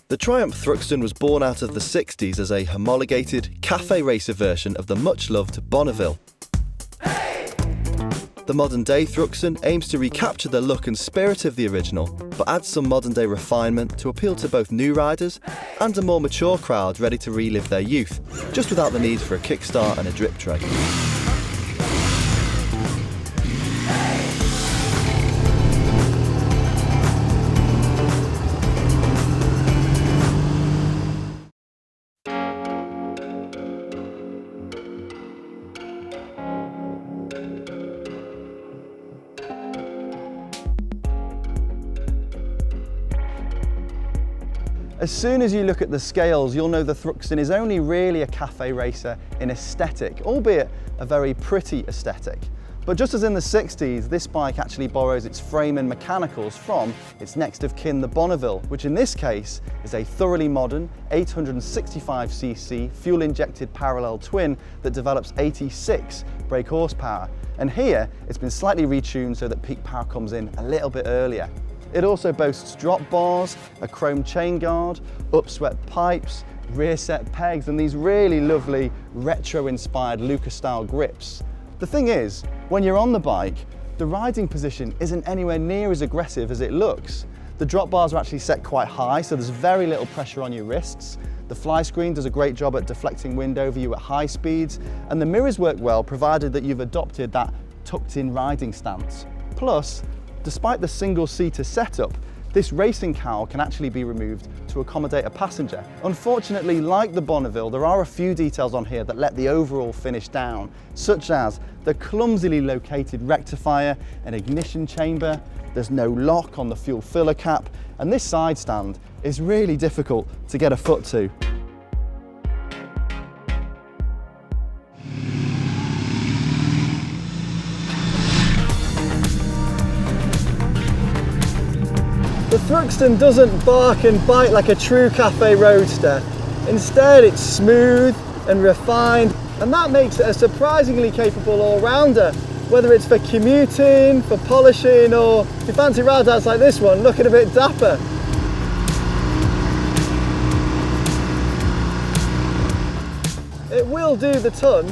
The Triumph Thruxton was born out of the 60s as a homologated, café racer version of the much-loved Bonneville. The modern-day Thruxton aims to recapture the look and spirit of the original, but adds some modern-day refinement to appeal to both new riders and a more mature crowd ready to relive their youth, just without the need for a kickstart and a drip tray. As soon as you look at the scales, you'll know the Thruxton is only really a cafe racer in aesthetic, albeit a very pretty aesthetic. But just as in the 60s, this bike actually borrows its frame and mechanicals from its next of kin, the Bonneville, which in this case is a thoroughly modern 865cc fuel-injected parallel twin that develops 86 brake horsepower. And here, it's been slightly retuned so that peak power comes in a little bit earlier. It also boasts drop bars, a chrome chain guard, upswept pipes, rear set pegs, and these really lovely retro-inspired Lucas-style grips. The thing is, when you're on the bike, the riding position isn't anywhere near as aggressive as it looks. The drop bars are actually set quite high, so there's very little pressure on your wrists. The fly screen does a great job at deflecting wind over you at high speeds, and the mirrors work well provided that you've adopted that tucked-in riding stance. Plus, despite the single-seater setup, this racing cowl can actually be removed to accommodate a passenger. Unfortunately, like the Bonneville, there are a few details on here that let the overall finish down, such as the clumsily located rectifier and ignition chamber. There's no lock on the fuel filler cap, and this side stand is really difficult to get a foot to. The Thruxton doesn't bark and bite like a true cafe roadster. Instead, it's smooth and refined, and that makes it a surprisingly capable all-rounder, whether it's for commuting, for polishing, or if you fancy ride-outs like this one, looking a bit dapper. It will do the ton,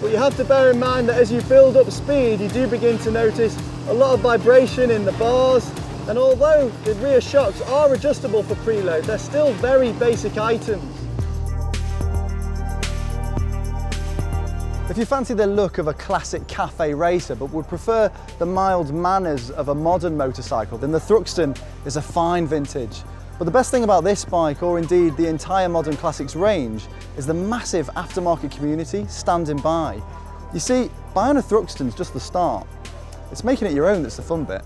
but you have to bear in mind that as you build up speed, you do begin to notice a lot of vibration in the bars. And although the rear shocks are adjustable for preload, they're still very basic items. If you fancy the look of a classic cafe racer but would prefer the mild manners of a modern motorcycle, then the Thruxton is a fine vintage. But the best thing about this bike, or indeed the entire Modern Classics range, is the massive aftermarket community standing by. You see, buying a Thruxton's just the start. It's making it your own that's the fun bit.